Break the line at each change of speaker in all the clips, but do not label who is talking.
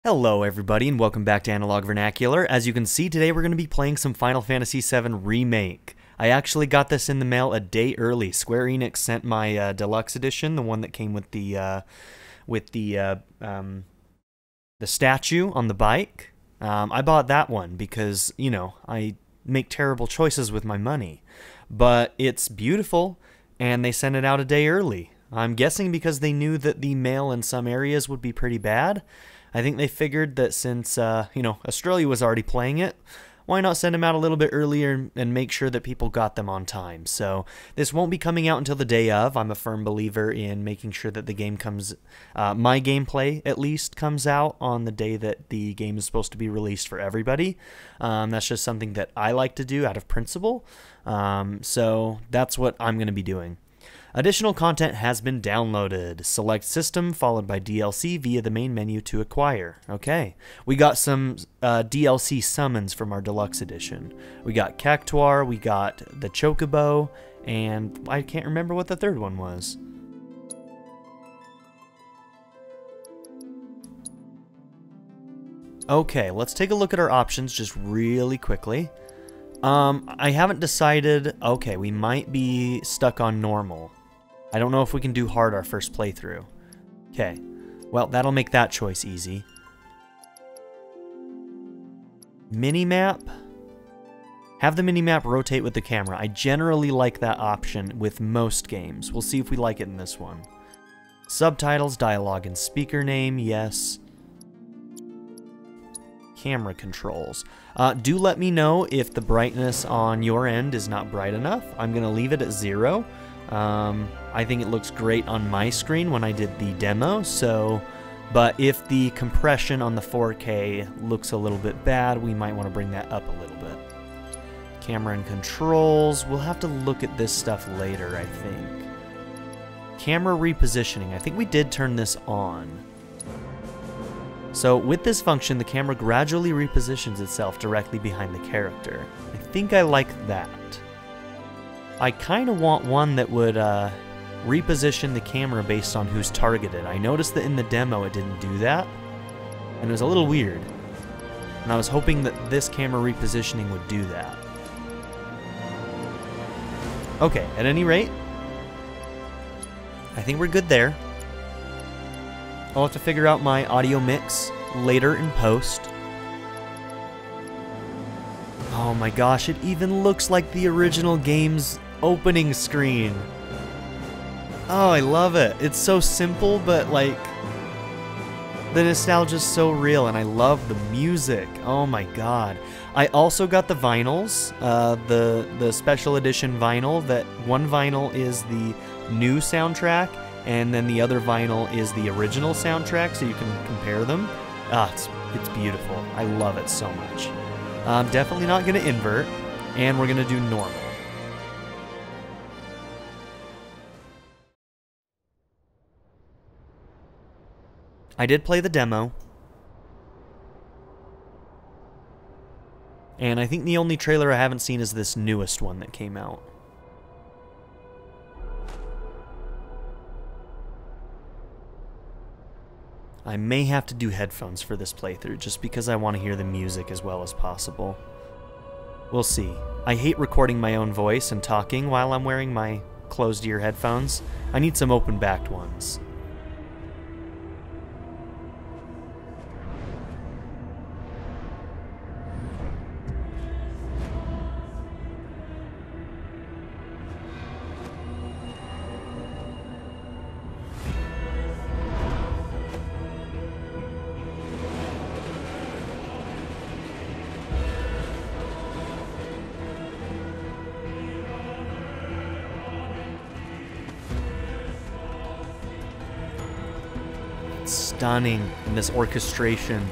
Hello everybody and welcome back to Analog Vernacular. As you can see, today we're going to be playing some Final Fantasy VII Remake. I actually got this in the mail a day early. Square Enix sent my deluxe edition, the one that came with the statue on the bike. I bought that one because, you know, I make terrible choices with my money. But it's beautiful, and they sent it out a day early. I'm guessing because they knew that the mail in some areas would be pretty bad. I think they figured that since, Australia was already playing it, why not send them out a little bit earlier and make sure that people got them on time. So this won't be coming out until the day of. I'm a firm believer in making sure that the game comes, my gameplay at least, comes out on the day that the game is supposed to be released for everybody. That's just something that I like to do out of principle. So that's what I'm going to be doing. Additional content has been downloaded. Select system followed by DLC via the main menu to acquire. Okay. We got some DLC summons from our deluxe edition. We got Cactuar, we got the Chocobo, and I can't remember what the third one was. Okay, let's take a look at our options just really quickly. I haven't decided. Okay, we might be stuck on normal. I don't know if we can do hard our first playthrough. Okay, well, that'll make that choice easy. Minimap. Have the minimap rotate with the camera. I generally like that option with most games. We'll see if we like it in this one. Subtitles, dialogue, and speaker name, yes. Camera controls. Do let me know if the brightness on your end is not bright enough. I'm going to leave it at 0. I think it looks great on my screen when I did the demo, but if the compression on the 4K looks a little bit bad, we might want to bring that up a little bit. Camera and controls, we'll have to look at this stuff later, I think. Camera repositioning, I think we did turn this on. So with this function, the camera gradually repositions itself directly behind the character. I think I like that. I kind of want one that would reposition the camera based on who's targeted. I noticed that in the demo it didn't do that, and it was a little weird. And I was hoping that this camera repositioning would do that. Okay, at any rate, I think we're good there. I'll have to figure out my audio mix later in post. Oh my gosh, it even looks like the original game's opening screen. Oh, I love it. It's so simple, but like, the nostalgia's so real, and I love the music. Oh my god. I also got the vinyls, the special edition vinyl. That one vinyl is the new soundtrack, and then the other vinyl is the original soundtrack, so you can compare them. Ah, it's beautiful. I love it so much. I'm definitely not going to invert, and we're going to do normal. I did play the demo, and I think the only trailer I haven't seen is this newest one that came out. I may have to do headphones for this playthrough, just because I want to hear the music as well as possible. We'll see. I hate recording my own voice and talking while I'm wearing my closed-ear headphones. I need some open-backed ones. Stunning in this orchestration.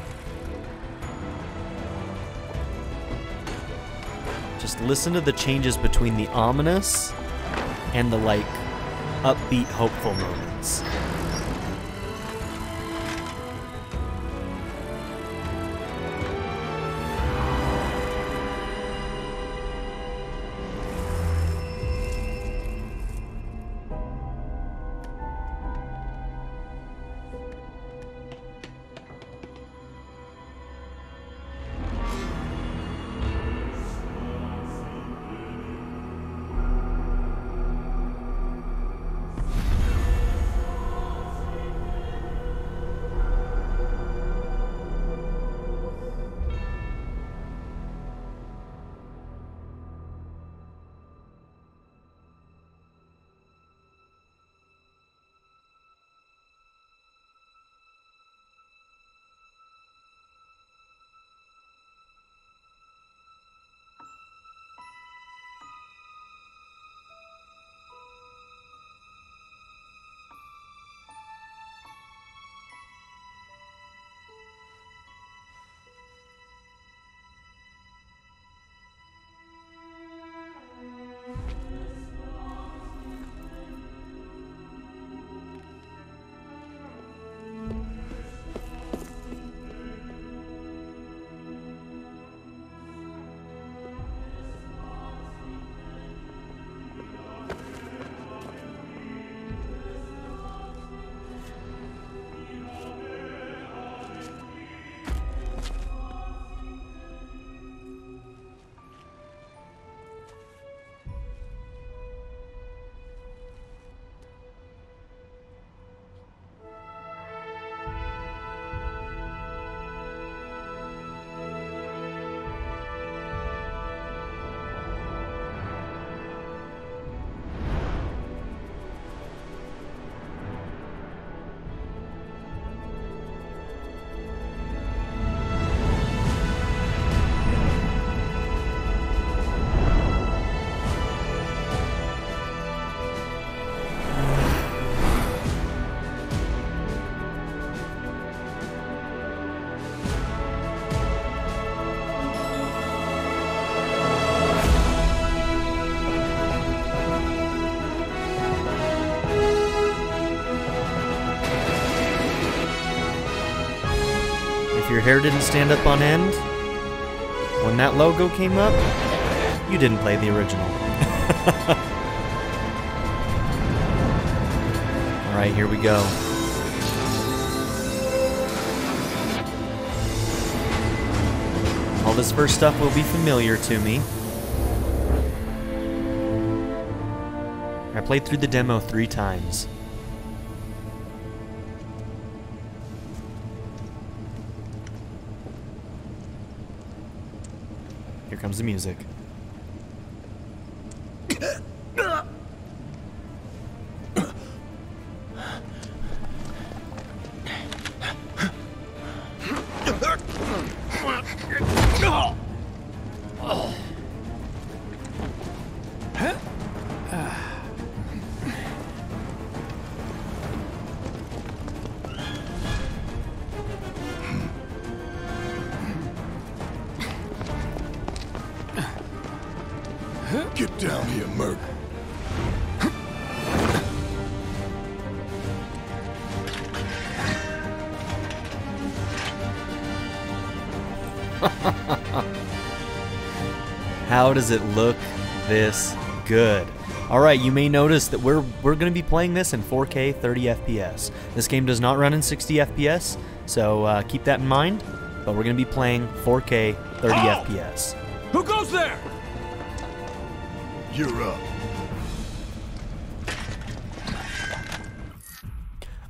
Just listen to the changes between the ominous and the like upbeat, hopeful moments. your hair didn't stand up on end when that logo came up, you didn't play the original. Alright, here we go. All this first stuff will be familiar to me. I played through the demo 3 times. Here comes the music.
Get down here, Merc.
How does it look this good? Alright, you may notice that we're going to be playing this in 4K 30 FPS. This game does not run in 60 FPS, so keep that in mind, but we're going to be playing 4K 30 FPS.
Who goes there? You're up.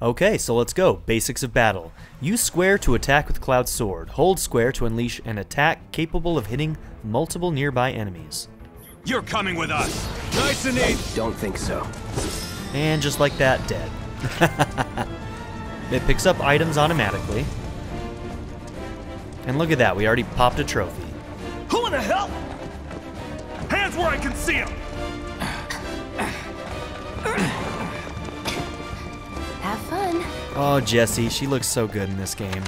Okay, so let's go. Basics of battle. Use square to attack with Cloud's sword. Hold square to unleash an attack capable of hitting multiple nearby enemies.
You're coming with us. Nice and neat.
Don't think so.
And just like that, dead. It picks up items automatically. And look at that, we already popped a trophy.
Who in the hell? Hands where I can see them.
Have fun.
Oh, Jessie, she looks so good in this game.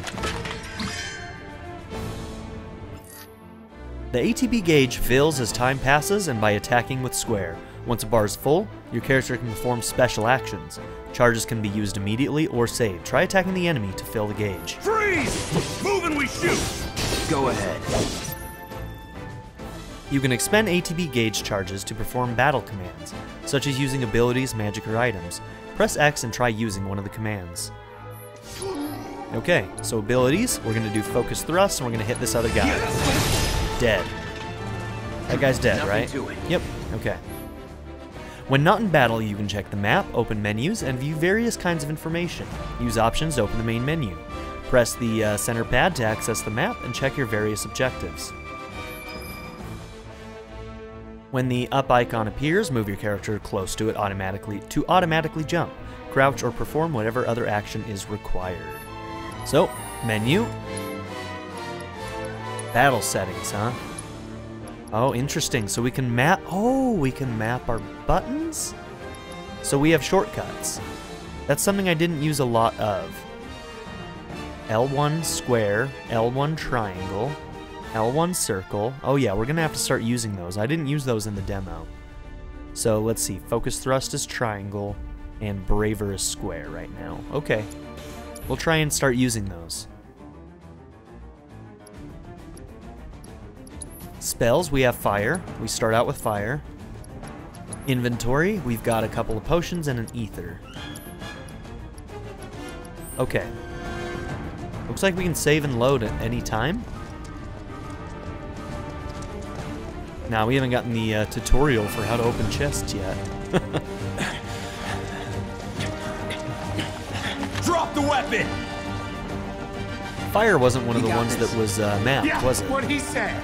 The ATB gauge fills as time passes and by attacking with square. Once a bar is full, your character can perform special actions. Charges can be used immediately or saved. Try attacking the enemy to fill the gauge.
Freeze! Move and we shoot.
Go ahead.
You can expend ATB gauge charges to perform battle commands, such as using abilities, magic, or items. Press X and try using one of the commands. Okay, so abilities, we're going to do focus thrust and we're going to hit this other guy. Dead. That guy's dead,
Nothing
right?
to it.
Yep, okay. When not in battle, you can check the map, open menus, and view various kinds of information. Use options to open the main menu. Press the center pad to access the map and check your various objectives. When the up icon appears, move your character close to it to automatically jump, crouch, or perform whatever other action is required. So, menu. Battle settings, huh? Oh, interesting. So we can map... Oh, we can map our buttons? So we have shortcuts. That's something I didn't use a lot of. L1 square, L1 triangle, L1 circle. Oh yeah, we're gonna have to start using those. I didn't use those in the demo. So let's see, focus thrust is triangle, and braver is square right now. Okay, we'll try and start using those. Spells, we have fire. We start out with fire. Inventory, we've got a couple of potions and an ether. Okay. Looks like we can save and load at any time. Now, we haven't gotten the tutorial for how to open chests yet.
Drop the weapon!
Fire wasn't one of the ones that was mapped, was it?
What'd he say?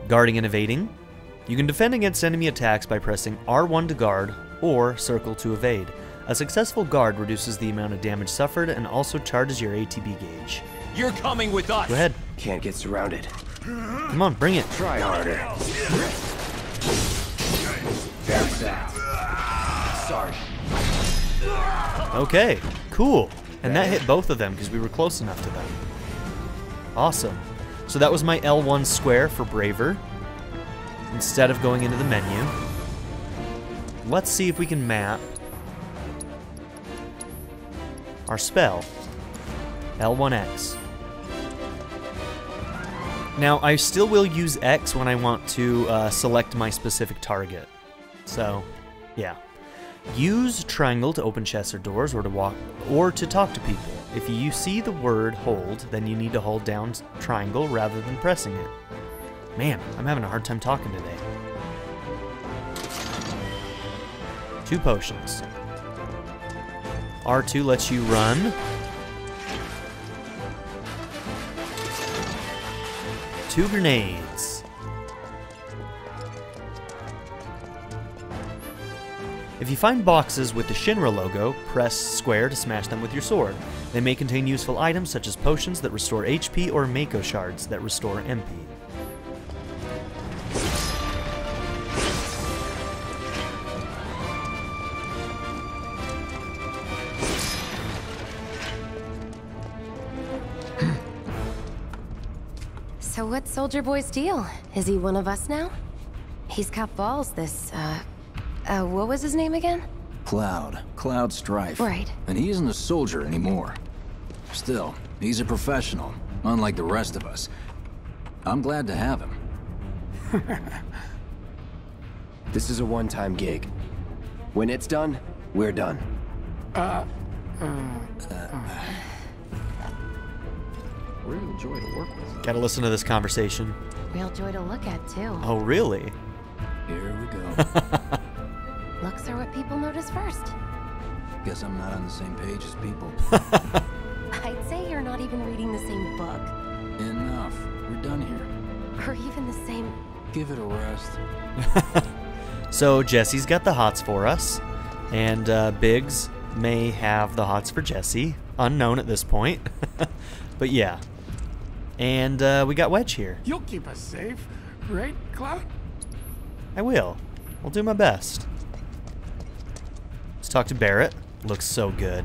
Guarding and evading. You can defend against enemy attacks by pressing R1 to guard or circle to evade. A successful guard reduces the amount of damage suffered and also charges your ATB gauge.
You're coming with us.
Go ahead.
Can't get surrounded.
Come on, bring it.
Try harder. There's that. Sorry.
Okay, cool. And that hit both of them because we were close enough to them. Awesome. So that was my L1 square for braver. Instead of going into the menu. Let's see if we can map. our spell. L1X. Now, I still will use X when I want to select my specific target. So, yeah. Use triangle to open chests or doors or to walk or to talk to people. If you see the word hold, then you need to hold down triangle rather than pressing it. Man, I'm having a hard time talking today. 2 potions. R2 lets you run. 2 grenades. If you find boxes with the Shinra logo, press square to smash them with your sword. They may contain useful items such as potions that restore HP or Mako shards that restore MP.
So what's Soldier Boy's deal? Is he one of us now? He's got balls, this, what was his name again?
Cloud Strife.
Right.
And he isn't a soldier anymore. Still, he's a professional, unlike the rest of us. I'm glad to have him.
This is a one-time gig. When it's done, we're done.
Real joy to work with.
Gotta listen to this conversation.
Real joy to look at, too.
Oh, really?
Here we go.
Looks are what people notice first.
Guess I'm not on the same page as people.
I'd say you're not even reading the same book.
Enough. We're done here.
Or even the same...
Give it a rest.
So Jesse's got the hots for us, and Biggs may have the hots for Jesse. Unknown at this point. But yeah. And we got Wedge here.
You'll keep us safe, right, Cloud?
I will. I'll do my best. Let's talk to Barrett. Looks so good.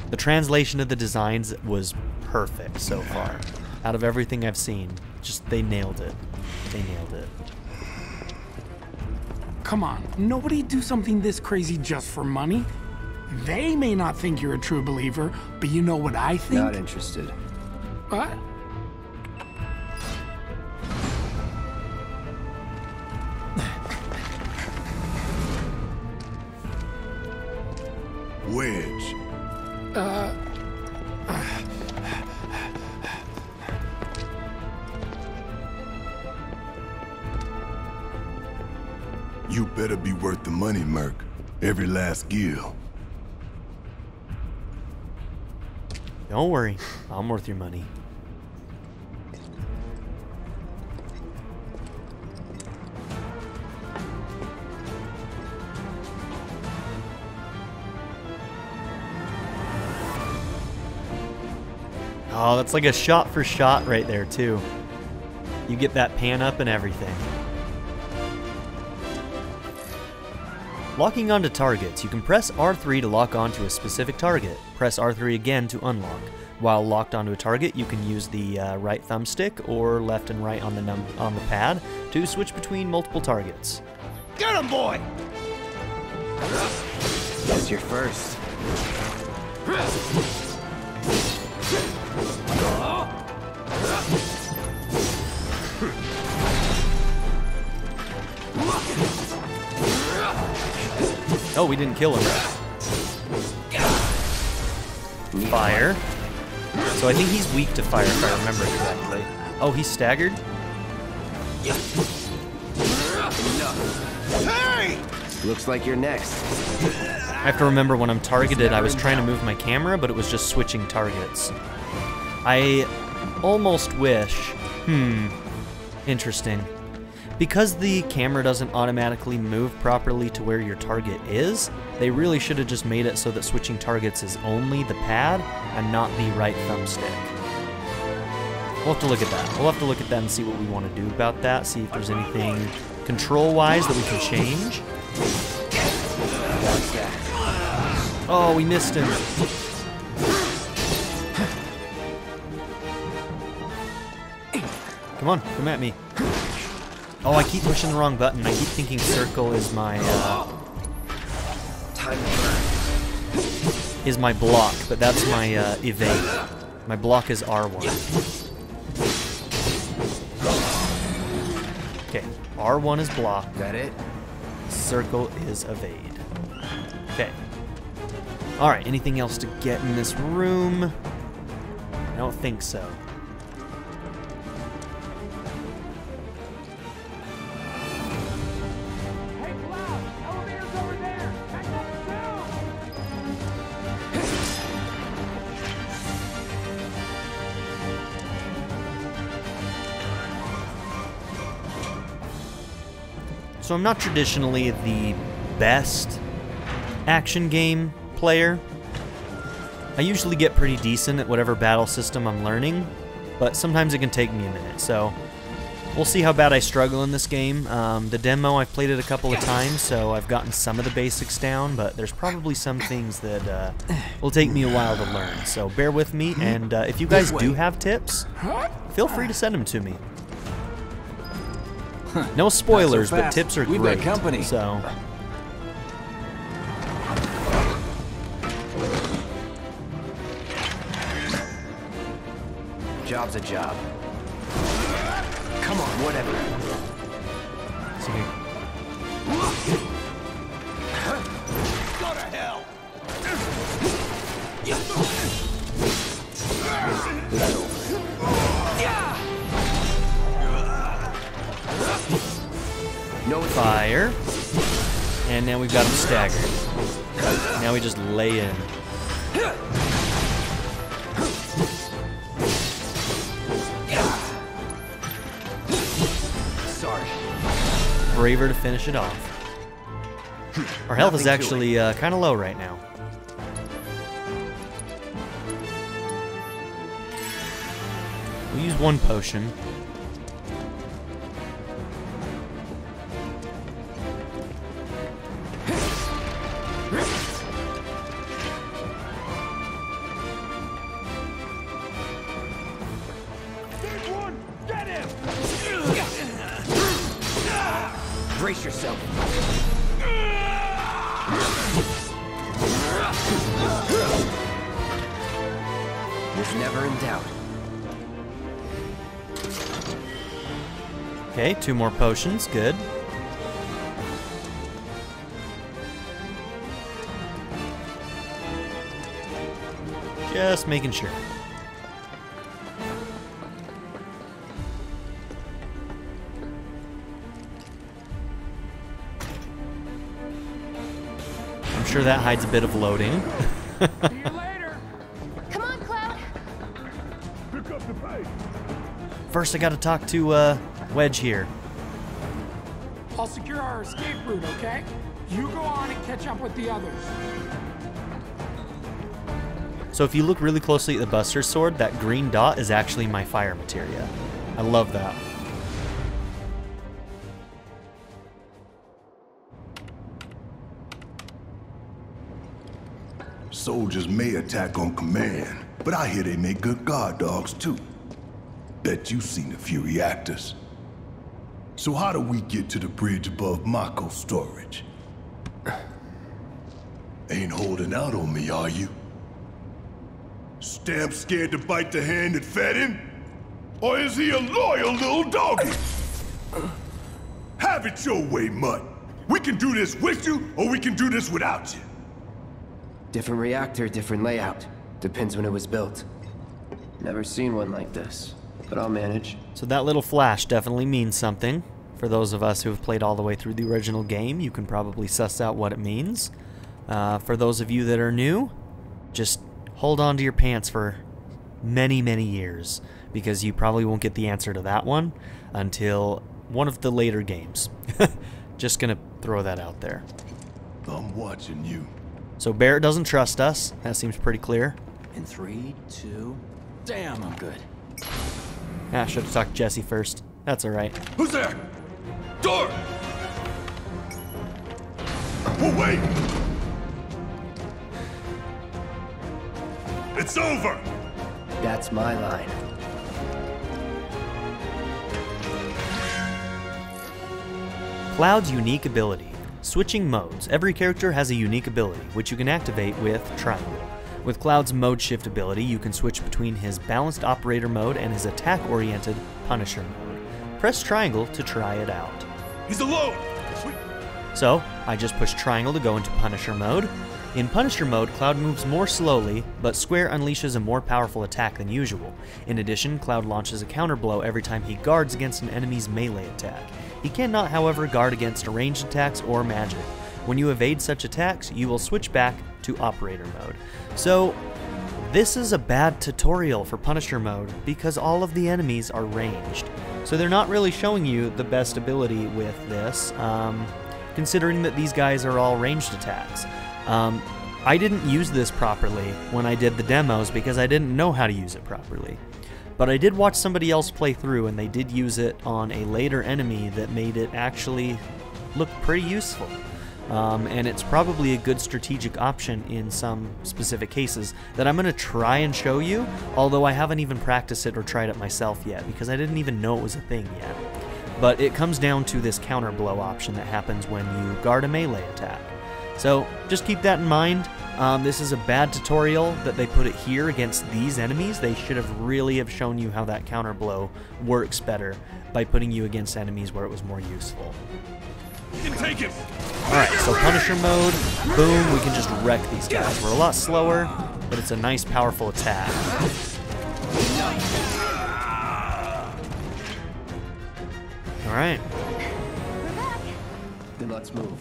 The translation of the designs was perfect so far. Out of everything I've seen, just they nailed it. They nailed it.
Come on, nobody do something this crazy just for money. They may not think you're a true believer, but you know what I think?
Not interested.
What?
Wedge. You better be worth the money, Merc. Every last gil.
Don't worry, I'm worth your money. Oh, that's like a shot for shot right there, too. You get that pan up and everything. Locking onto targets. You can press R3 to lock onto a specific target. Press R3 again to unlock. While locked onto a target, you can use the right thumbstick or left and right on the pad to switch between multiple targets.
Get him, boy!
Guess you're first.
Oh, we didn't kill him. Fire. So I think he's weak to fire if I remember correctly. Oh, he's staggered?
Hey!
Looks like you're next.
I have to remember when I'm targeted, I was trying to move my camera, but it was just switching targets. I almost wish... Interesting. Because the camera doesn't automatically move properly to where your target is, they really should have just made it so that switching targets is only the pad and not the right thumbstick. We'll have to look at that. We'll have to look at that and see what we want to do about that, see if there's anything control-wise that we can change. Oh, we missed him. Come on, come at me. Oh, I keep pushing the wrong button. I keep thinking circle is my,
Time to burn.
is my block, but that's my evade. My block is R1. Okay, R1 is block.
That it?
Circle is evade. Okay. Alright, anything else to get in this room? I don't think so.
Hey, Cloud! Elevator's over there! Back up now!
So I'm not traditionally the best action game player. I usually get pretty decent at whatever battle system I'm learning, but sometimes it can take me a minute, so we'll see how bad I struggle in this game. The demo, I've played it a couple of times, so I've gotten some of the basics down, but there's probably some things that will take me a while to learn, so bear with me, and if you guys do have tips, feel free to send them to me. No spoilers, but tips are
We've
great,
got company.
so...
Job's a job. Come on, whatever.
So here.
Go to hell!
No
Fire. And now we've got him staggered. Now we just lay in.
Sorry.
Braver to finish it off. Our health is actually kind of low right now. We'll use one potion.
Brace yourself. Was never in doubt.
Okay, 2 more potions. Good. Just making sure. I'm sure that hides a bit of loading.
See you later!
Come on, Cloud.
Pick up the pace.
First, I gotta talk to Wedge here.
I'll secure our escape route, okay? You go on and catch up with the others.
So if you look really closely at the Buster Sword, that green dot is actually my fire materia. I love that.
Soldiers may attack on command, but I hear they make good guard dogs too. Bet you've seen a few reactors. So how do we get to the bridge above Mako storage? Ain't holding out on me, are you? Stamp scared to bite the hand that fed him? Or is he a loyal little doggy? Have it your way, Mutt. We can do this with you, or we can do this without you.
Different reactor, different layout. Depends when it was built. Never seen one like this, but I'll manage.
So that little flash definitely means something. For those of us who have played all the way through the original game, you can probably suss out what it means. For those of you that are new, just hold on to your pants for many, many years, because you probably won't get the answer to that one until one of the later games. Just gonna throw that out there.
I'm watching you.
So Barrett doesn't trust us. That seems pretty clear.
In 3, 2... Damn, I'm good.
I should have talked to Jesse first. That's alright.
Who's there? Door! Oh, wait! It's over!
That's my line.
Cloud's unique ability. Switching modes. Every character has a unique ability, which you can activate with triangle. With Cloud's mode shift ability, you can switch between his balanced operator mode and his attack-oriented Punisher mode. Press triangle to try it out.
He's alone!
So, I just pushed triangle to go into Punisher mode. In Punisher mode, Cloud moves more slowly, but Square unleashes a more powerful attack than usual. In addition, Cloud launches a counter blow every time he guards against an enemy's melee attack. He cannot, however, guard against ranged attacks or magic. When you evade such attacks, you will switch back to operator mode. So, this is a bad tutorial for Punisher mode because all of the enemies are ranged. So they're not really showing you the best ability with this, considering that these guys are all ranged attacks. I didn't use this properly when I did the demos because I didn't know how to use it properly. But I did watch somebody else play through and they did use it on a later enemy that made it actually look pretty useful. And it's probably a good strategic option in some specific cases that I'm going to try and show you, although I haven't even practiced it or tried it myself yet because I didn't even know it was a thing yet. But it comes down to this counter blow option that happens when you guard a melee attack. So just keep that in mind. This is a bad tutorial that they put it here against these enemies. They should have really have shown you how that counter blow works better by putting you against enemies where it was more useful.
You can take him!
Alright, so Punisher mode, boom, we can just wreck these guys. We're a lot slower, but it's a nice, powerful attack. Alright.
We're back.
Then let's move.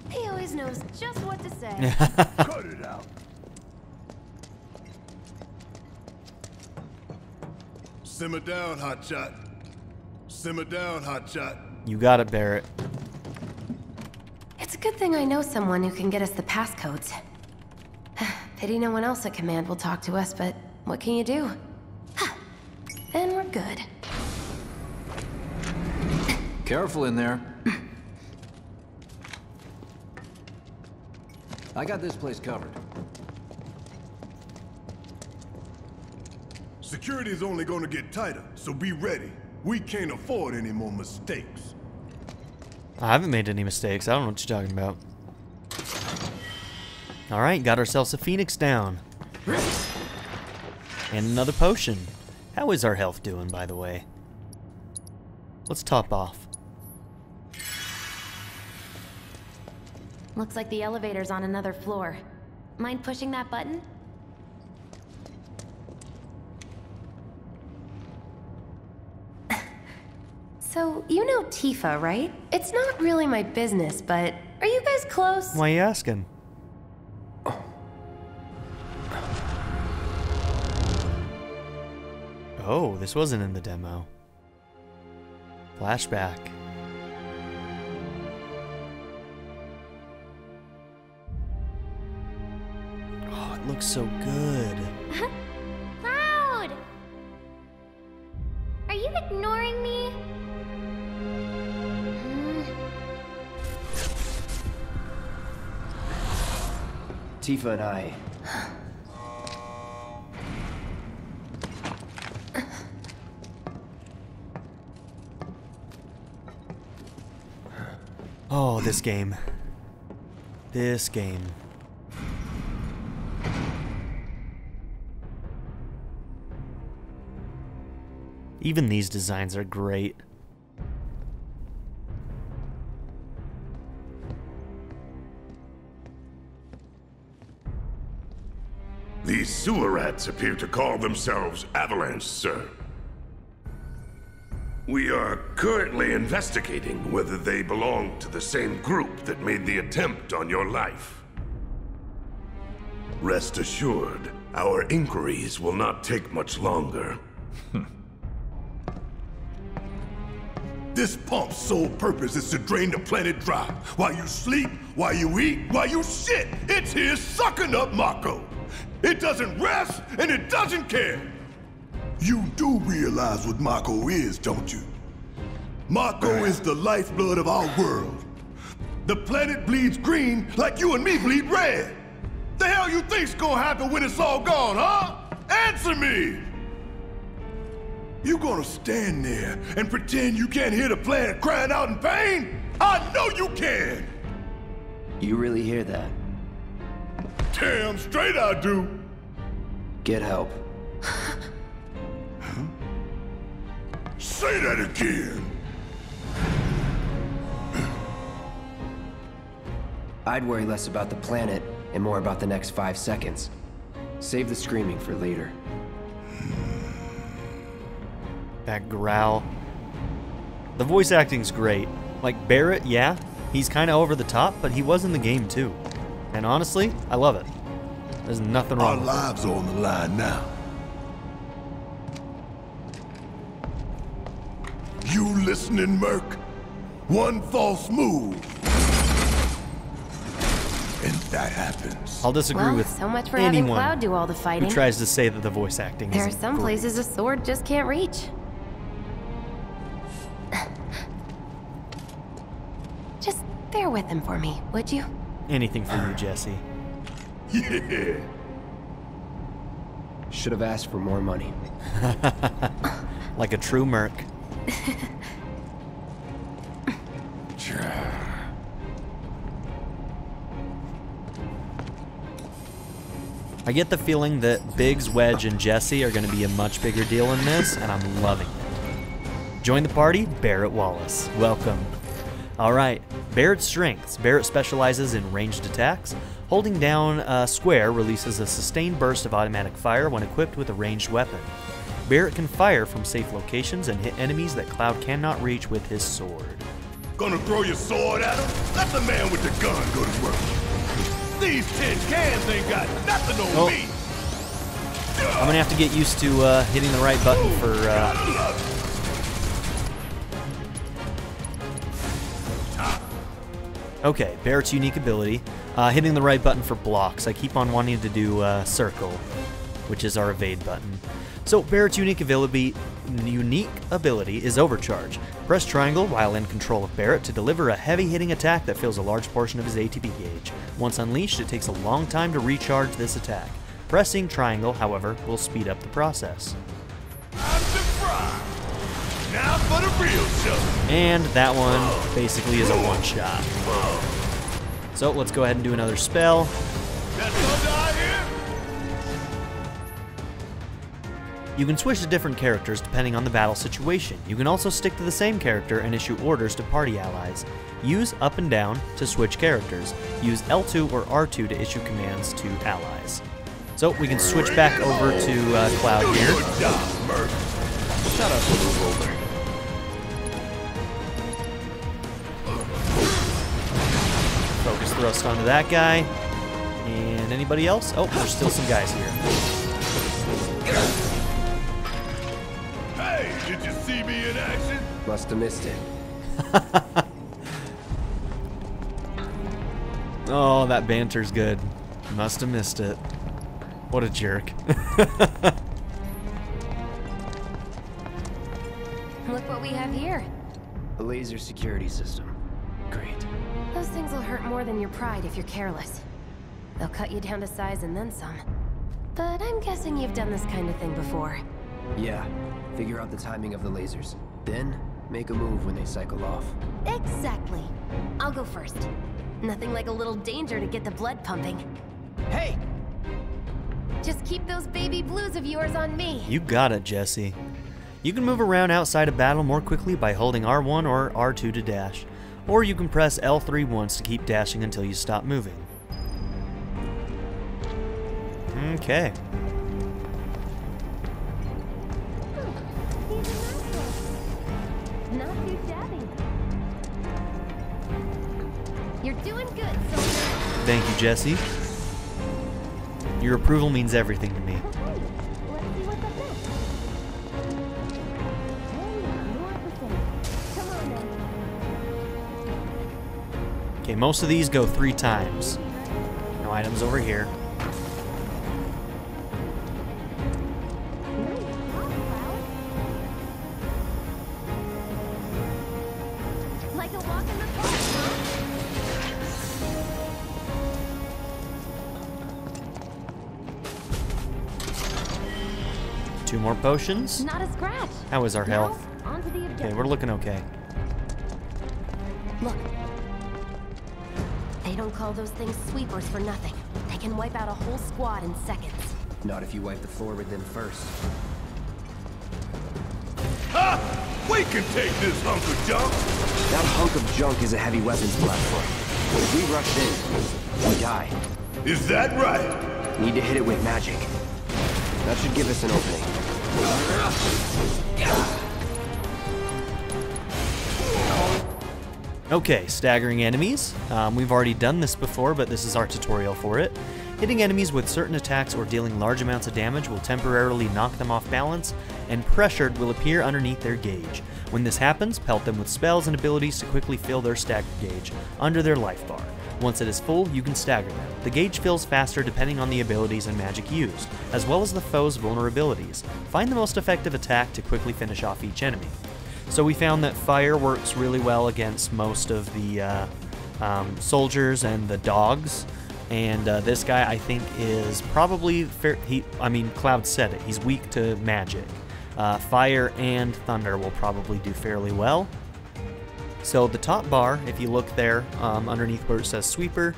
He always knows just what to say.
Cut it out. Simmer down, hotshot. Simmer down, hotshot.
You got it, Barrett.
It's a good thing I know someone who can get us the passcodes. Pity no one else at command will talk to us, but what can you do? Then we're good.
Careful in there. I got this place covered.
Security's only gonna get tighter, so be ready. We can't afford any more mistakes.
I haven't made any mistakes. I don't know what you're talking about. Alright, got ourselves a Phoenix down. And another potion. How is our health doing, by the way? Let's top off.
Looks like the elevator's on another floor. Mind pushing that button? So, you know Tifa, right? It's not really my business, but are you guys close?
Why are you asking? Oh, this wasn't in the demo. Flashback. Oh, it looks so good.
Cloud! Are you ignoring me?
Tifa and I...
Oh, this game. This game. Even these designs are great.
These sewer rats appear to call themselves Avalanche, sir. We are currently investigating whether they belong to the same group that made the attempt on your life. Rest assured, our inquiries will not take much longer.
This pump's sole purpose is to drain the planet dry. While you sleep, while you eat, while you shit, it's here sucking up Mako. It doesn't rest, and it doesn't care. You do realize what Mako is, don't you? Mako is the lifeblood of our world. The planet bleeds green like you and me bleed red. The hell you think's gonna happen when it's all gone, huh? Answer me! You gonna stand there and pretend you can't hear the planet crying out in pain? I know you can!
You really hear that?
Damn straight I do!
Get help.
Say that again!
I'd worry less about the planet and more about the next 5 seconds. Save the screaming for later.
That growl. The voice acting's great. Like Barrett, yeah, he's kind of over the top, but he was in the game too. And honestly, I love it. There's nothing wrong
Our
with
lives are on the line now. You listening, Merc? One false move, and that happens.
I'll disagree
Well,
with
so much for having
anyone
Cloud do all the fighting.
who tries to say that the voice acting
There are
isn't
some
great.
places a sword just can't reach. Just bear with him for me, would you?
Anything for you, Jesse.
Yeah.
Should have asked for more money.
Like a true merc. I get the feeling that Biggs, Wedge, and Jesse are going to be a much bigger deal in this, and I'm loving it. Join the party, Barrett Wallace. Welcome. Alright, Barrett's strengths. Barrett specializes in ranged attacks. Holding down square releases a sustained burst of automatic fire when equipped with a ranged weapon. Barrett can fire from safe locations and hit enemies that Cloud cannot reach with his sword.
Gonna throw your sword at him? Let the man with the gun go to work. These tin cans ain't got nothing on me.
I'm gonna have to get used to hitting the right button for Okay, Barrett's unique ability. Hitting the right button for blocks. I keep on wanting to do circle, which is our evade button. So Barrett's unique ability is Overcharge. Press triangle while in control of Barrett to deliver a heavy-hitting attack that fills a large portion of his ATB gauge. Once unleashed, it takes a long time to recharge this attack. Pressing triangle, however, will speed up the process.
Now for the real show.
And that one basically is a one-shot. So let's go ahead and do another spell.
That's all I hear.
You can switch to different characters depending on the battle situation. You can also stick to the same character and issue orders to party allies. Use up and down to switch characters. Use L2 or R2 to issue commands to allies. So we can switch back over to Cloud here.
Good job, Merc.
Shut up, little roller. Focus thrust onto that guy. And anybody else? Oh, there's still some guys here.
Hey, did you see me in action?
Must have missed it.
Oh, that banter's good. Must have missed it. What a jerk.
Look what we have here.
A laser security system. Great.
Those things will hurt more than your pride if you're careless. They'll cut you down to size and then some. But I'm guessing you've done this kind of thing before.
Yeah. Figure out the timing of the lasers. Then, make a move when they cycle off.
Exactly. I'll go first. Nothing like a little danger to get the blood pumping.
Hey!
Just keep those baby blues of yours on me.
You got it, Jesse. You can move around outside of battle more quickly by holding R1 or R2 to dash. Or you can press L3 once to keep dashing until you stop moving. Okay.
Not too shabby. You're doing good, soldier.
Thank you, Jesse. Your approval means everything to me.
Let's see what's up next. Hey, more of the same. Come on then.
Okay, most of these go 3 times. No items over here.
Like a walk in the park, huh?
2 more potions.
Not a scratch.
How is our health?
Now, on to the
Okay,
objective.
we're looking okay.
Look. They don't call those things sweepers for nothing. They can wipe out a whole squad in seconds.
Not if you wipe the floor with them first.
Ha! We can take this hunk of junk!
That hunk of junk is a heavy weapons platform. If we rush in, we die.
Is that right?
Need to hit it with magic. That should give us an opening.
Okay, staggering enemies. We've already done this before, but this is our tutorial for it. Hitting enemies with certain attacks or dealing large amounts of damage will temporarily knock them off balance, and pressured will appear underneath their gauge. When this happens, pelt them with spells and abilities to quickly fill their stagger gauge under their life bar. Once it is full, you can stagger them. The gauge fills faster depending on the abilities and magic used, as well as the foe's vulnerabilities. Find the most effective attack to quickly finish off each enemy. So we found that fire works really well against most of the soldiers and the dogs. And this guy, I think, is probably Cloud said it. He's weak to magic. Fire and thunder will probably do fairly well. So the top bar, if you look there underneath where it says sweeper,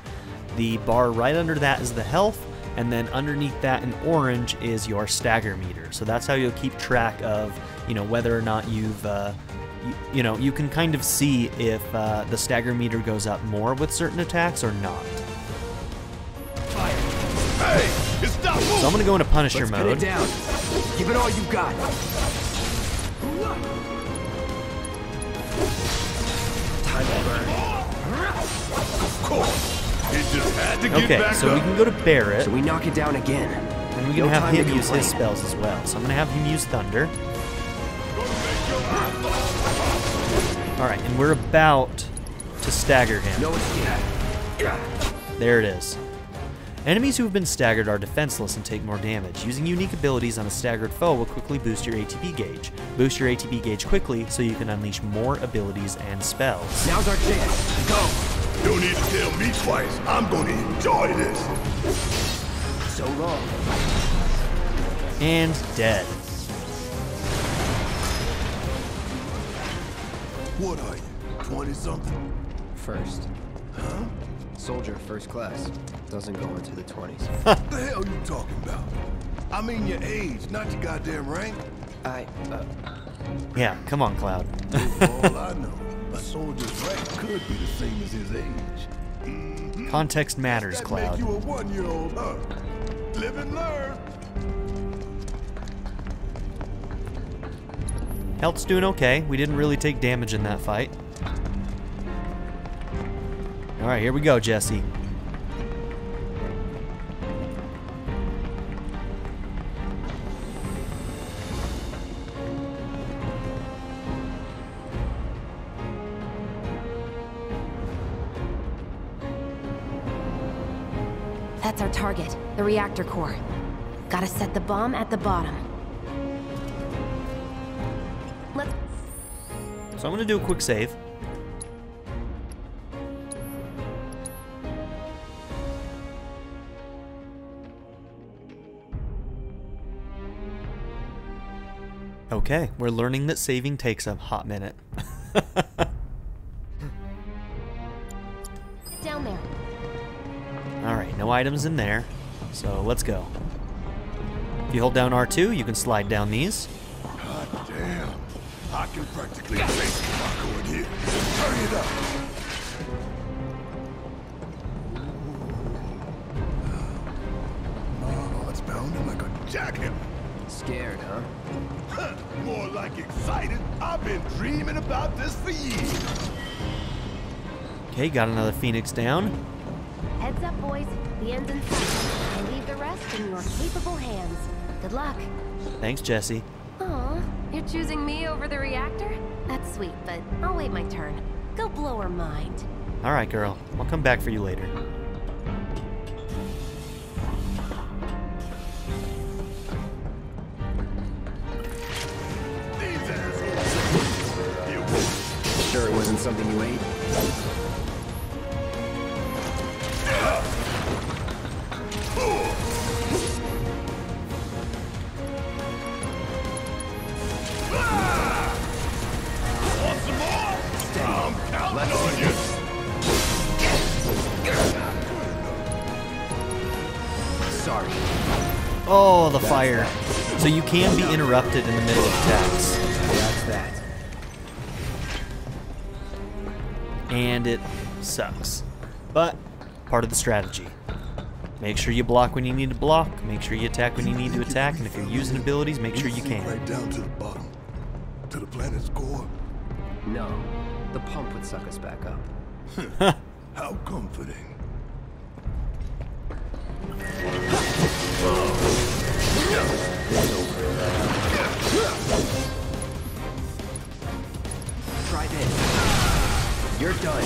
the bar right under that is the health, and then underneath that in orange is your stagger meter. So that's how you'll keep track of, whether or not you've, you can kind of see if the stagger meter goes up more with certain attacks or not.
Hey! Stop moving!
So I'm gonna go into Punisher mode.
Put it down. Give it all you got. Time to burn.
Of course. It just had to get back
so
up.
we can go to Barrett.
So we knock it down again.
And we can have him use his spells as well. So I'm gonna have him use Thunder. Alright, and we're about to stagger him.
No escape.
There it is. Enemies who have been staggered are defenseless and take more damage. Using unique abilities on a staggered foe will quickly boost your ATB gauge. Boost your ATB gauge quickly so you can unleash more abilities and spells.
Now's our chance. Go!
Don't need to tell me twice. I'm gonna enjoy this.
So long.
And dead.
What are you, 20-something?
First.
Huh?
Soldier first class. Doesn't go into the 20s.
What the hell you talking about? I mean your age, not your goddamn rank.
Yeah, come on, Cloud.
All I know, a soldier's rank could be the same as his age. Mm-hmm.
Context matters,
that
Cloud.
Make you a 1-year-old, huh? Live and learn.
Health's doing okay. We didn't really take damage in that fight. Alright, here we go, Jesse.
That's our target, the reactor core. Gotta set the bomb at the bottom.
So I'm gonna do a quick save. Okay, we're learning that saving takes a hot minute.
Down there.
Alright, no items in there, so let's go. If you hold down R2, you can slide down these.
God damn. I can practically taste Mako in here. Turn it up. My heart's pounding like a jackhammer.
Scared, huh?
More like excited. I've been dreaming about this for years.
Okay, got another Phoenix down.
Heads up, boys. The end's in sight. I leave the rest in your capable hands. Good luck.
Thanks, Jesse.
Aw, you're choosing me over the reactor? That's sweet, but I'll wait my turn. Go blow her mind.
Alright, girl. I'll come back for you later.
Sure it wasn't something you ate?
Want some more? I'm counting on you.
Sorry.
Oh, the fire. So you can be interrupted in the middle of attacks.
That's that.
And it sucks. But part of the strategy. Make sure you block when you need to block. Make sure you attack when you need to attack. And if you're using abilities, make sure you can.
Right down to the bottom, to the planet's core.
No, the pump would suck us back up.
How comforting.
Try this. You're done.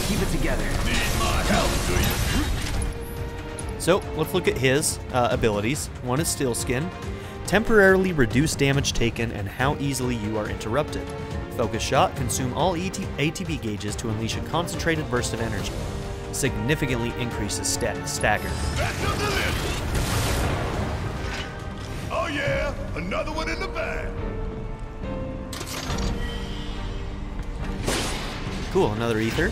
Keep it together.
So let's look at his abilities. One is Steel Skin. Temporarily reduce damage taken and how easily you are interrupted. Focus Shot. Consume all ATB gauges to unleash a concentrated burst of energy. Significantly increases stagger.
Oh yeah, another one in the bag.
Cool, another Ether.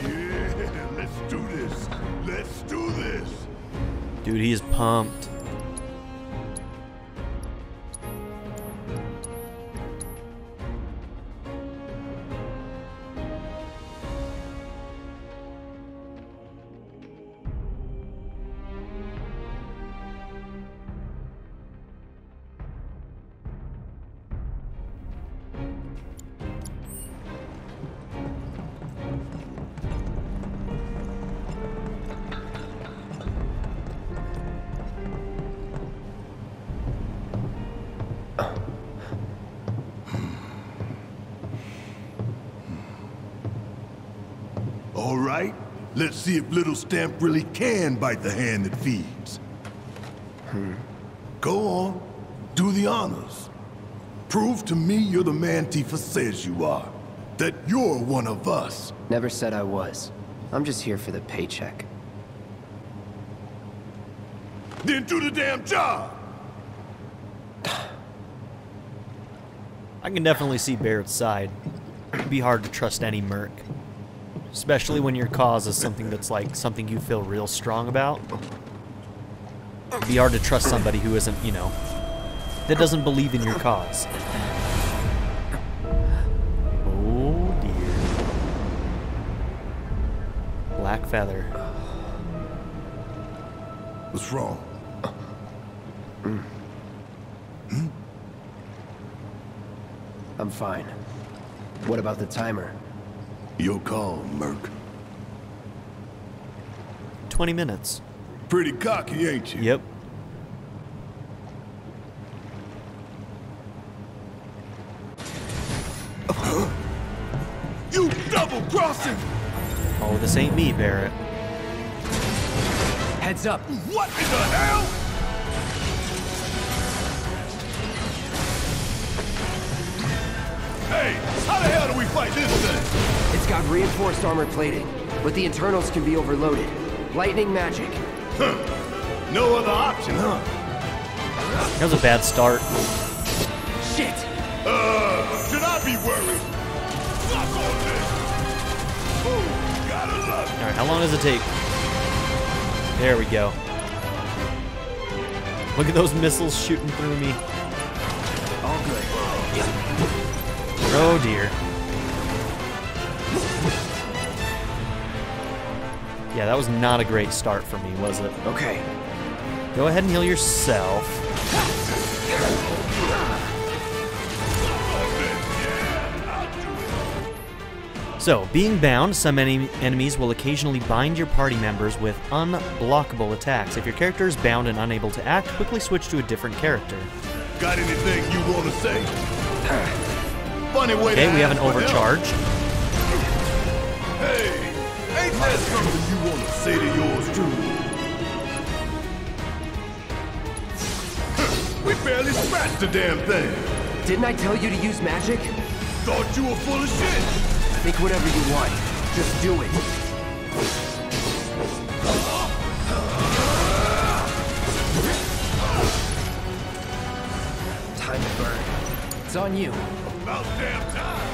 Yeah, let's do this. Let's do this.
Dude, he is pumped.
All right, let's see if Little Stamp really can bite the hand that feeds. Go on, do the honors. Prove to me you're the man Tifa says you are. That you're one of us.
Never said I was. I'm just here for the paycheck.
Then do the damn job!
I can definitely see Barrett's side. It'd be hard to trust any merc. Especially when your cause is something that's like something you feel real strong about. It'd be hard to trust somebody who isn't, you know, that doesn't believe in your cause. Oh dear. Black Feather.
What's wrong?
I'm fine. What about the timer?
Your call, Merc.
20 minutes.
Pretty cocky, ain't you?
Yep.
You double-crossing!
Oh, this ain't me, Barrett.
Heads up!
What in the hell? Hey, how the hell do we fight this thing?
It's got reinforced armor plating, but the internals can be overloaded. Lightning magic.
Huh. No other option, huh?
That was a bad start.
Shit!
Should I be worried? Suck on this! Ooh, gotta love it.
Alright, how long does it take? There we go. Look at those missiles shooting through me.
All good.
Oh dear. Yeah, that was not a great start for me, was it?
Okay.
Go ahead and heal yourself. So, being bound, some enemies will occasionally bind your party members with unblockable attacks. If your character is bound and unable to act, quickly switch to a different character.
Got anything you want to say? Funny way
Okay,
to
we have an
ask for help.
overcharge.
Hey, ain't that something you want to say to yours too? We barely scratched the damn thing.
Didn't I tell you to use magic?
Thought you were full of shit.
Think whatever you want. Just do it. It's on you.
About damn time.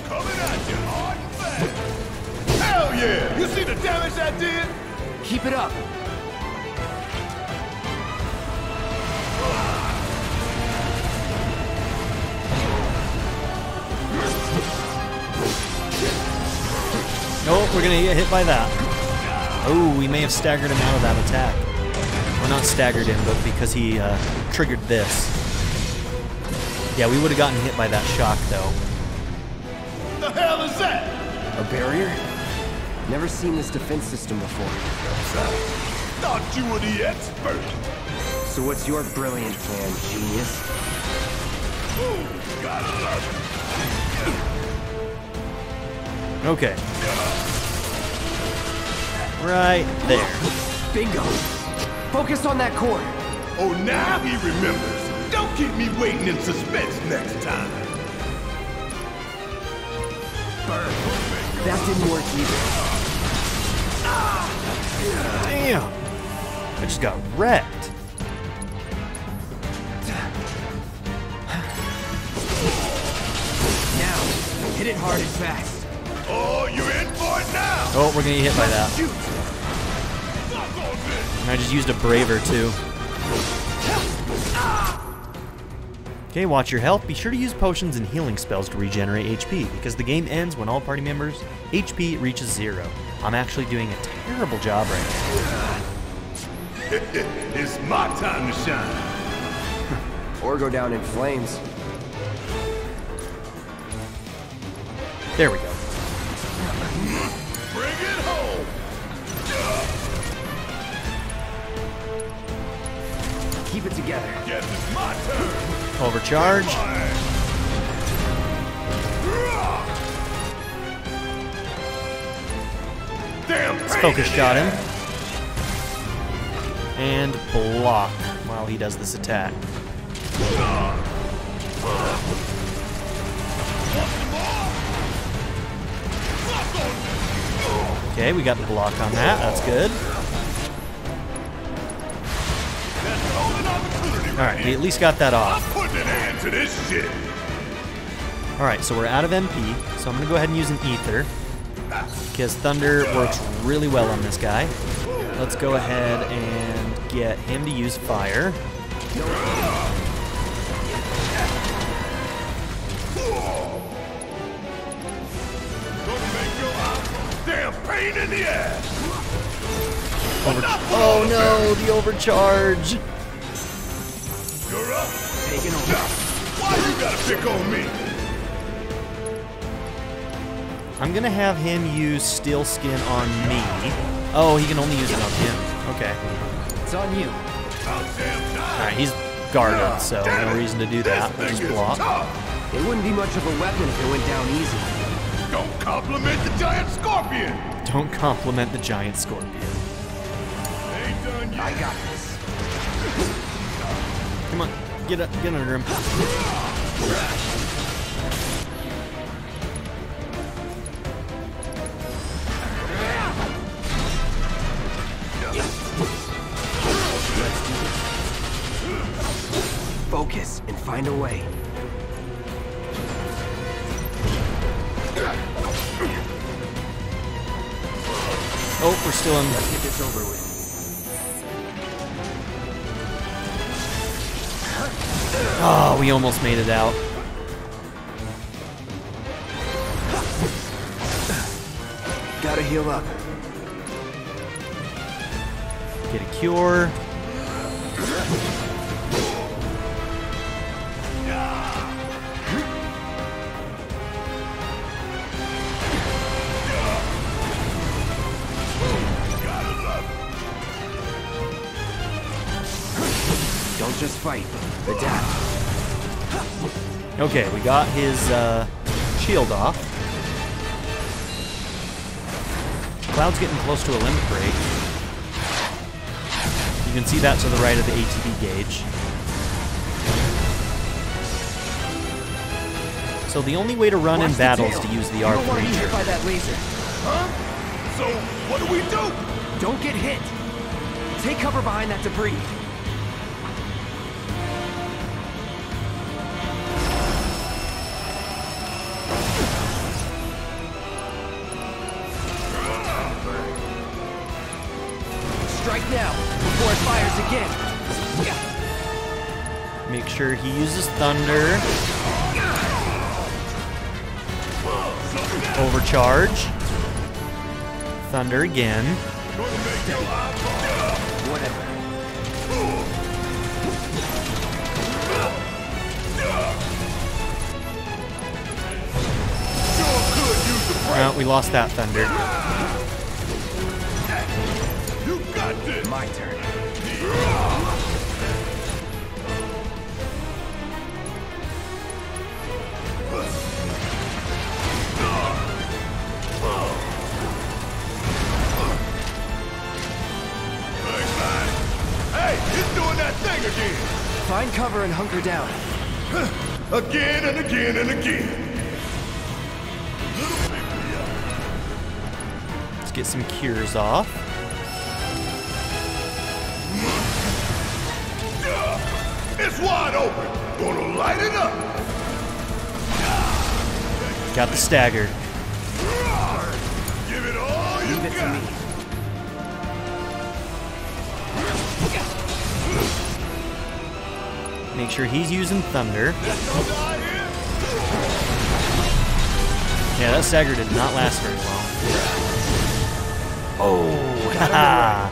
Coming at you hard and fast. Hell yeah! You see the damage I did?
Keep it up.
Oh, we're gonna get hit by that. Oh, we may have staggered him out of that attack. Well, not staggered him, but because he triggered this. Yeah, we would have gotten hit by that shock, though.
The hell is that?
A barrier? Never seen this defense system before.
Thought you were the expert.
So what's your brilliant plan, genius?
Ooh, gotta love it.
Okay. Right there.
Bingo! Focus on that cord.
Oh, now he remembers. Don't keep me waiting in suspense next time.
Burn. That didn't work either.
Damn! I just got wrecked.
Now, hit it hard and fast.
Oh, you're in for it now.
Oh, we're gonna get hit by that.
Shoot. Fuck on this.
And I just used a braver too. Okay, watch your health. Be sure to use potions and healing spells to regenerate HP, because the game ends when all party members' HP reaches 0. I'm actually doing a terrible job right now.
It's my time to shine.
Or go down in flames.
There we go.
Bring it home.
Keep it together.
Guess it's my turn.
Overcharge.
Damn.
Let's focus shot him. And block while he does this attack. Okay, we got the block on that. That's good. Alright, we at least got that off.
Putting an end to this shit.
Alright, so we're out of MP, so I'm going to go ahead and use an Ether, because Thunder works really well on this guy. Let's go ahead and get him to use Fire.
Damn pain in the ass.
Oh no, the overcharge!
You're up. Taking over. Why you gotta pick on me?
I'm gonna have him use Steel Skin on me. Oh, he can only use it on him. Okay.
It's on you.
Alright, he's guarded, so no reason to do that. We'll just block.
It wouldn't be much of a weapon if it went down easy.
Don't compliment the giant scorpion.
Don't compliment the giant scorpion.
Ain't done yet.
I got this.
Come on, get under him.
Focus and find a way.
Oh, we're still in.
Let's get this over with.
Oh, we almost made it out.
Gotta heal up.
Get a cure.
Don't just fight. Adapt.
Okay, we got his shield off. Cloud's getting close to a limit break. You can see that to the right of the ATB gauge. So the only way to run in battle is to use the R Breacher.
By that laser.
Huh? So, what do we do?
Don't get hit. Take cover behind that debris. Strike now, before it fires again.
Make sure he uses thunder. Overcharge. Thunder again.
Whatever.
Well, we lost that thunder.
You got this.
My turn.
Hey, it's doing that thing again.
Find cover and hunker down.
Again and again and again.
Let's get some cures off.
It's wide open. Gonna light it up.
Got the stagger.
Give it all you
Leave it to
got.
me.
Make sure he's using thunder. Yeah, that stagger did not last very long. Oh, haha.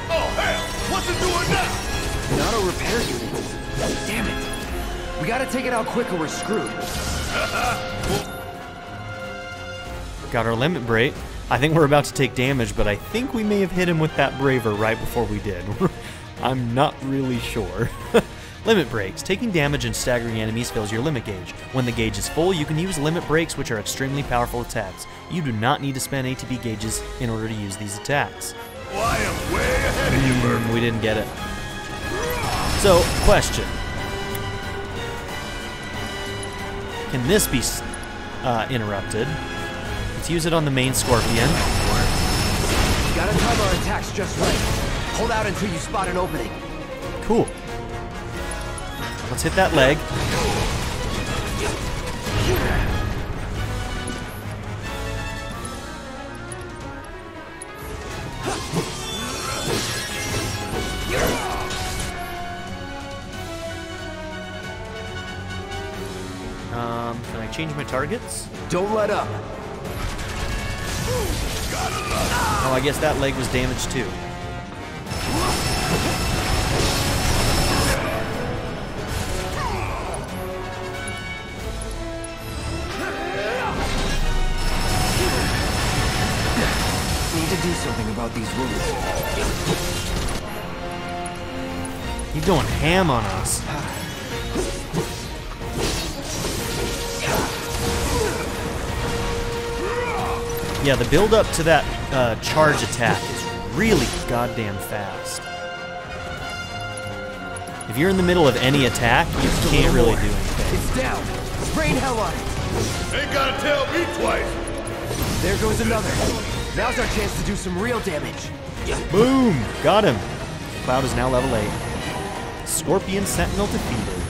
Oh, hell. What's it doing now?
An auto repair unit. Damn it. We gotta take it out quick or we're screwed.
Got our limit break. I think we're about to take damage, but I think we may have hit him with that braver right before we did. I'm not really sure. Limit breaks. Taking damage and staggering enemies fills your limit gauge. When the gauge is full, you can use limit breaks, which are extremely powerful attacks. You do not need to spend ATB gauges in order to use these attacks.
Well, I am way ahead of you, Murphy.
We didn't get it. So, question. Can this be interrupted? Let's use it on the main Scorpion.
Gotta time our attacks just right. Hold out until you spot an opening.
Cool. Let's hit that leg. Can I change my targets?
Don't let up.
Oh, I guess that leg was damaged too.
Need to do something about these wounds.
He's going ham on us. Yeah, the build up to that charge attack is really goddamn fast. If you're in the middle of any attack, you can't really do anything.
It's down. Rain hell on it.
Ain't gotta tell me twice.
There goes another. Now's our chance to do some real damage.
Boom! Got him. Cloud is now level 8. Scorpion Sentinel defeated.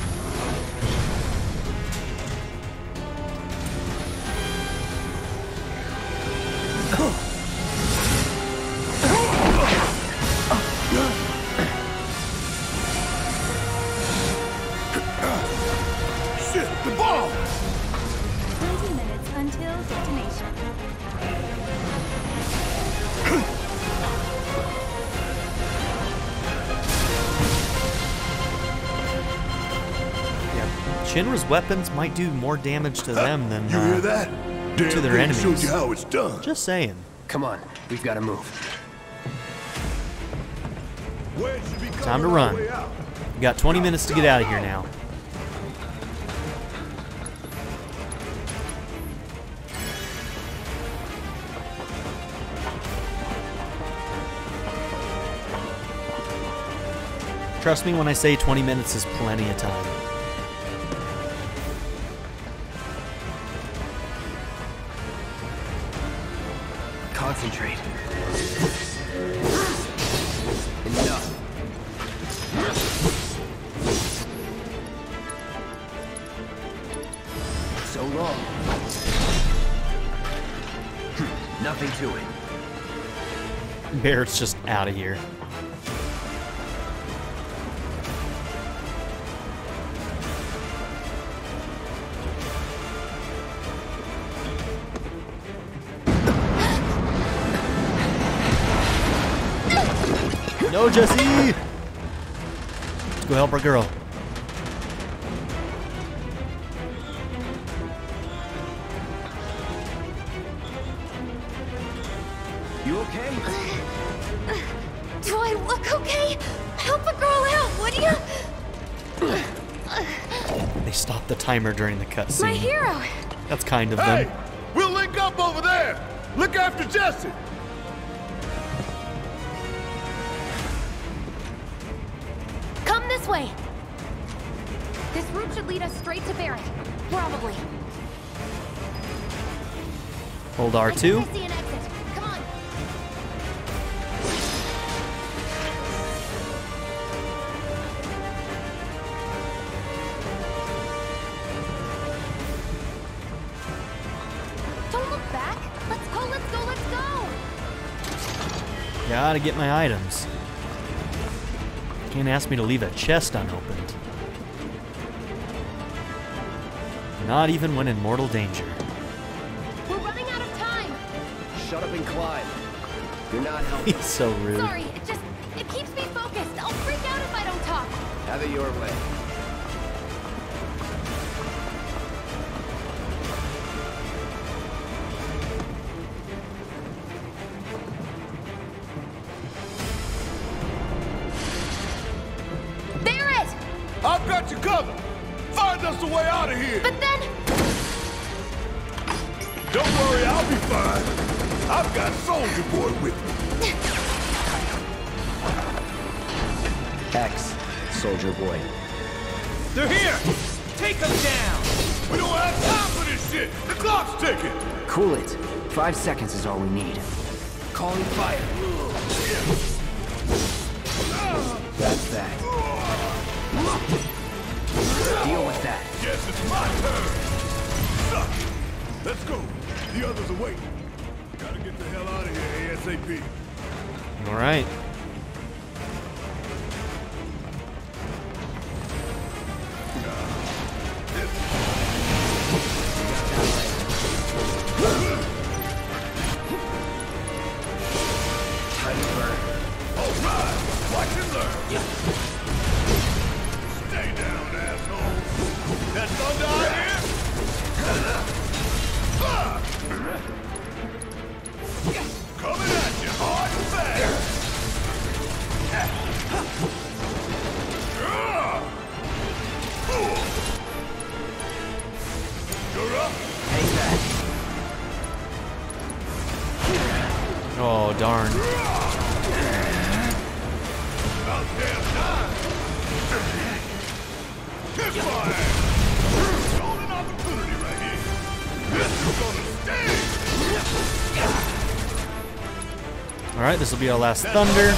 Shit, the bomb!
20 minutes until detonation.
Yeah, Shinra's weapons might do more damage to them than
You hear that? Damn
to their
thing
enemies.
shows you how it's done.
Just saying.
Come on, we've got to move.
Wedge should be
Time to
coming all
run.
the way out.
We got 20 minutes to get out of here now. Trust me when I say 20 minutes is plenty of time.
Concentrate. Enough. wrong? Nothing to it.
Barrett's just out of here. No, Jesse! Let's go help our girl.
You okay?
Do I look okay? Help a girl out, would you?
They stopped the timer during the cutscene.
My hero.
That's kind of
Hey!
them.
We'll link up over there! Look after Jesse!
Come this way. This route should lead us straight to Barrett. Probably.
Hold
I think
R2.
I see an exit. Come on. Don't look back. Let's go, let's go, let's go.
Gotta get my items. Can't ask me to leave a chest unopened. Not even when in mortal danger.
We're running out of time.
Shut up and climb. You're not helping.
He's so rude.
Sorry, it keeps me focused. I'll freak out if I don't talk.
Have it your way.
Barrett!
I've got you covered! Find us a way out of here!
But then...
Don't worry, I'll be fine. I've got Soldier Boy with me.
X, Soldier Boy.
They're here! Take them down!
We don't have time for this shit! The clock's ticking!
Cool it. 5 seconds is all we need. Calling fire. That's that. Deal with that.
Guess it's my turn! Suck it. Let's go. The others are waiting. Gotta get the hell out of here ASAP.
All right.
Time to burn.
All right, watch and learn. Stay down, asshole. That thunder out here? Coming at you hard and fast. You're up.
Take that.
Oh, darn.
About damn time. Kiss my ass. Golden opportunity right here. This is gonna stay.
All right, this will be our last thunder.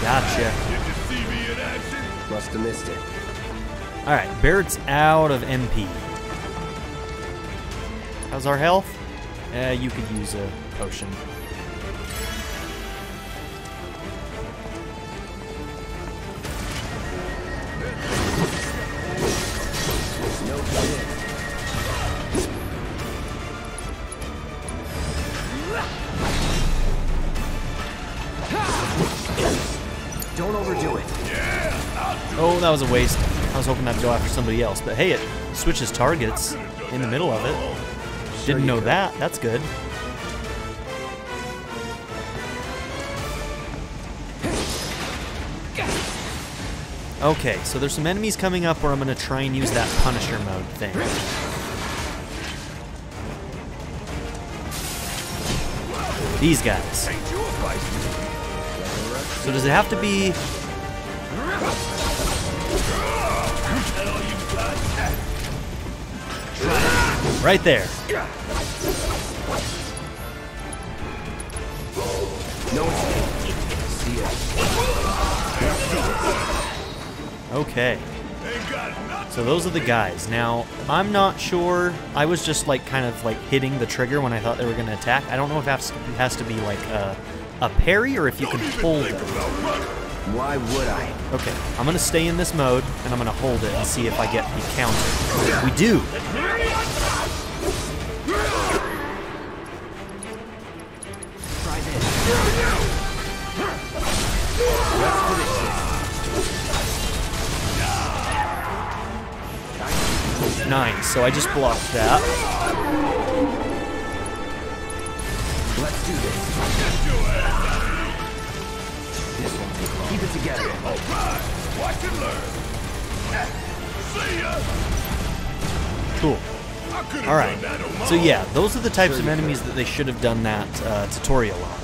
Gotcha.
Did you see me in action?
Must have missed it.
All right, Barrett's out of MP. How's our health? You could use a potion.
No shit. Don't overdo it.
Oh, that was a waste. I was hoping that'd go after somebody else, but hey, it switches targets in the middle of it. Didn't know that. That's good. Okay, so there's some enemies coming up where I'm going to try and use that Punisher mode thing. These guys. So does it have to be... Right there.
No escape. See ya.
Okay. So those are the guys. Now, I'm not sure. I was just like kind of like hitting the trigger when I thought they were going to attack. I don't know if it has to be like a parry or if you can hold it.
Why would I?
Okay, I'm going to stay in this mode and I'm going to hold it and see if I get the counter. We do. Nice, so I just blocked that.
Let's do this. Keep it together.
All right, watch and learn. See ya.
Cool. Alright, so yeah, those are the types of enemies that they should have done that tutorial on.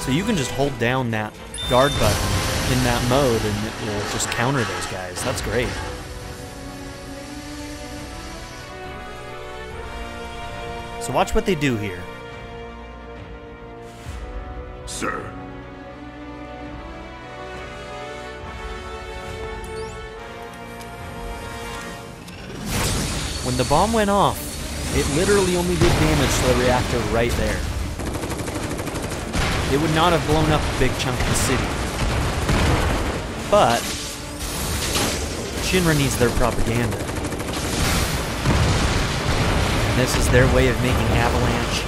So you can just hold down that guard button in that mode and it will just counter those guys. That's great. So watch what they do here.
Sir.
When the bomb went off, it literally only did damage to the reactor right there. It would not have blown up a big chunk of the city. But Shinra needs their propaganda. And this is their way of making Avalanche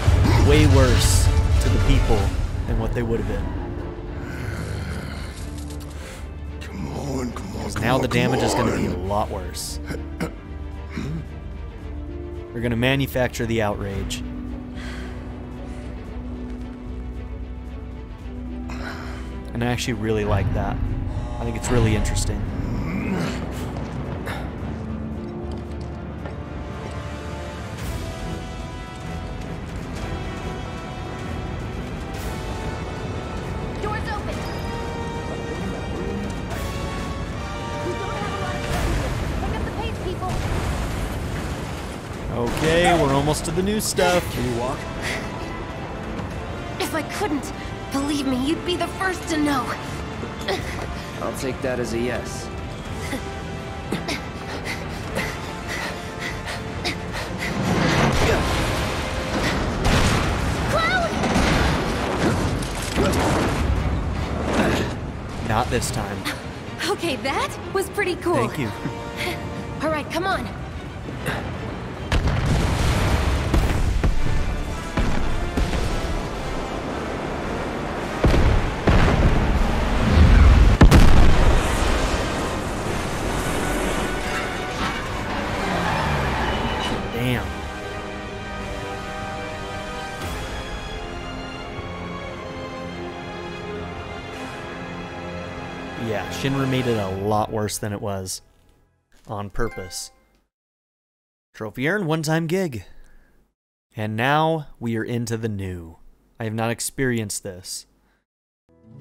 way worse to the people than what they would have been.
Come on, come on.
Now the damage is going to be a lot worse. We're going to manufacture the outrage. And I actually really like that. I think it's really interesting.
Doors open. We don't have a lot of time here. Pick up the pace, people.
Okay, we're almost to the new stuff.
Can you walk?
If I couldn't, believe me, you'd be the first to know.
I'll take that as a yes.
Not this time.
Okay, that was pretty cool.
Thank you.
All right, come on.
Damn. Yeah, Shinra made it a lot worse than it was. On purpose. Trophy earned, one-time gig. And now we are into the new. I have not experienced this.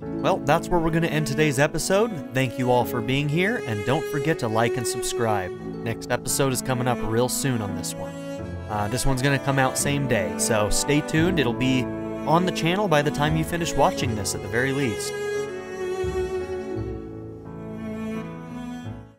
Well, that's where we're going to end today's episode. Thank you all for being here, and don't forget to like and subscribe. Next episode is coming up real soon on this one. This one's going to come out same day, so stay tuned. It'll be on the channel by the time you finish watching this at the very least.